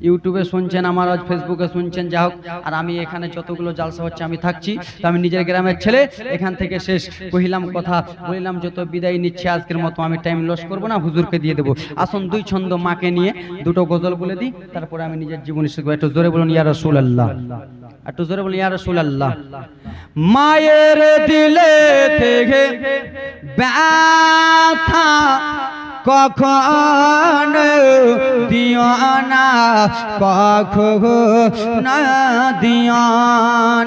ইউটিউবে শুনছেন, আমার আজ ফেসবুকে শুনছেন। যা হোক, আর আমি এখানে যতগুলো জালসা হচ্ছে আমি থাকছি, তো আমি নিজের গ্রামের ছেলে, এখান থেকে শেষ কহিলাম কথা, বলিলাম যত বিদায় নিচ্ছে আজকের মতো। আমি টাইম লস করব না, হুজুরকে দিয়ে দেবো। আসুন দুই ছন্দ মাকে নিয়ে দুটো গজল বলে দিই, তারপরে আমি নিজের জীবনী শিখবো। একটু জোরে বলুন ইয়া রাসূলুল্লাহ, একটু জোরে বলুন ইয়া রাসূলুল্লাহ। মায়ের দিলে থেকে ব্যথা কখন দিও না, কখন দিও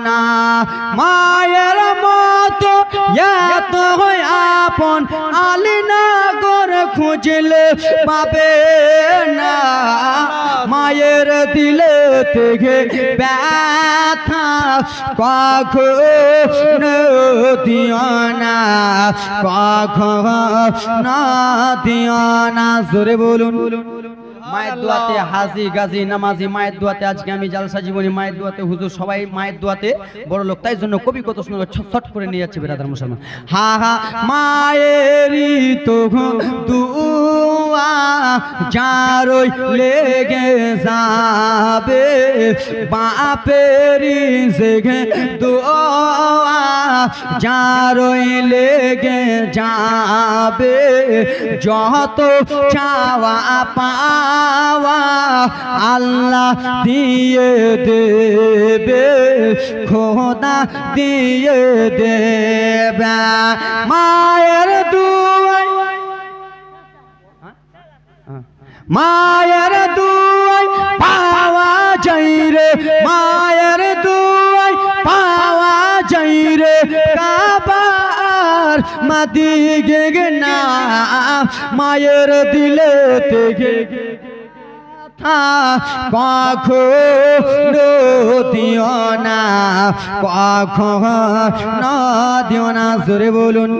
না। মায়ের মতো এত আপন আলীনগর খুঁজলে পাবে না। মায়ের দিলে থেকে ব্যথা কখন দিও না, কখন দিও না। জোরে বলুন। মায়ের দোয়াতে হাজি গাজী নামাজি, মায়ের দোয়াতে আজকে আমি জালসা জীবনী, মায়ের দোয়াতে হুজুর, সবাই মায়ের দোয়াতে বড় লোক। তাই জন্য কবি কত সুন্দর ছট করে নিয়ে যাচ্ছে ব্রাদার মুসলমান। হা হা মায়েরই তো দুয়া যারই লেগে যাবে, বাপেরই জেগে দোয়া যারই লেগে যাবে। যত চাওয়া পাওয়া আল্লাহ দিয়ে দেবে, খোদা দিয়ে দেবে। মায়ের দুয়াই, মায়ের দুয়াই পাওয়া যাই রে, মায়ের দুয়াই পাওয়া যাই রে। কাবার মাদিগে না, মায়ের দিলে থেকে কখনো দিও না, কখনো দিও না। জোরে বলুন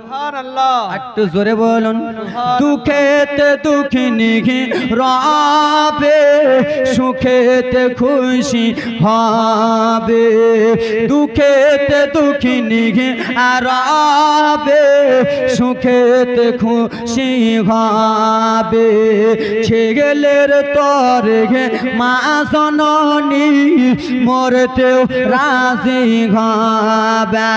সুবহানাল্লাহ, একটু জোরে বলুন। দুঃখেতে দুঃখিনী রবে, সুখেতে খুশি হবে। দুঃখেতে দুঃখিনী রবে, সুখেতে খুশি হবে। ছেলের তরে মা জননী মরতেও রাজি হবে।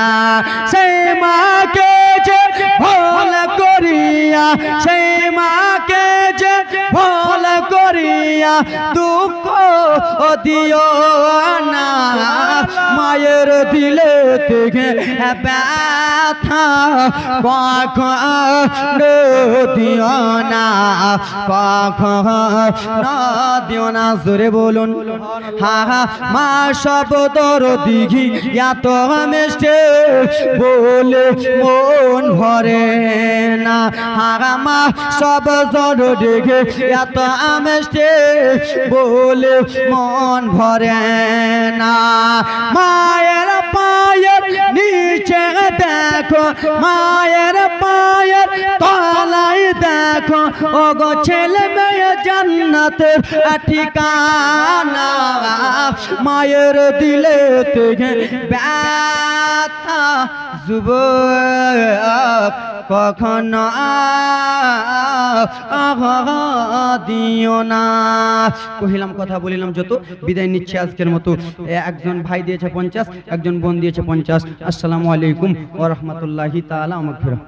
সেই মাকে যে ভুল করিয়া, সেই মাকে যে ভুল করিয়া দুঃখ দিও না। মায়ের দিলে থেকে ব্যথা কখনো দিও না, কখনো দিও না। জোরে বলুন। হা হা মা সব দরদি এত মিষ্টি বলে মন ভরে না। হা মা সব দরদি এত মিষ্টি বলে মন ভরে না। মায়ের পায়ের নিচে দেখো, মায়ের পায়ের তলায় দেখো, ও গো ছেলে মেয়ে জান্নাতের ঠিকানা। মায়ের দিলে থেকে ব্যথা যুবক কখনো দিও না। কহিলাম কথা বলিলাম যত, বিদায় নিচ্ছে আজকের মতো। একজন ভাই দিয়েছে 50, একজন বোন দিয়েছে 50। আসসালামু আলাইকুম ওয়া রাহমাতুল্লাহি তাআলা ওয়া মাগফিরাহ।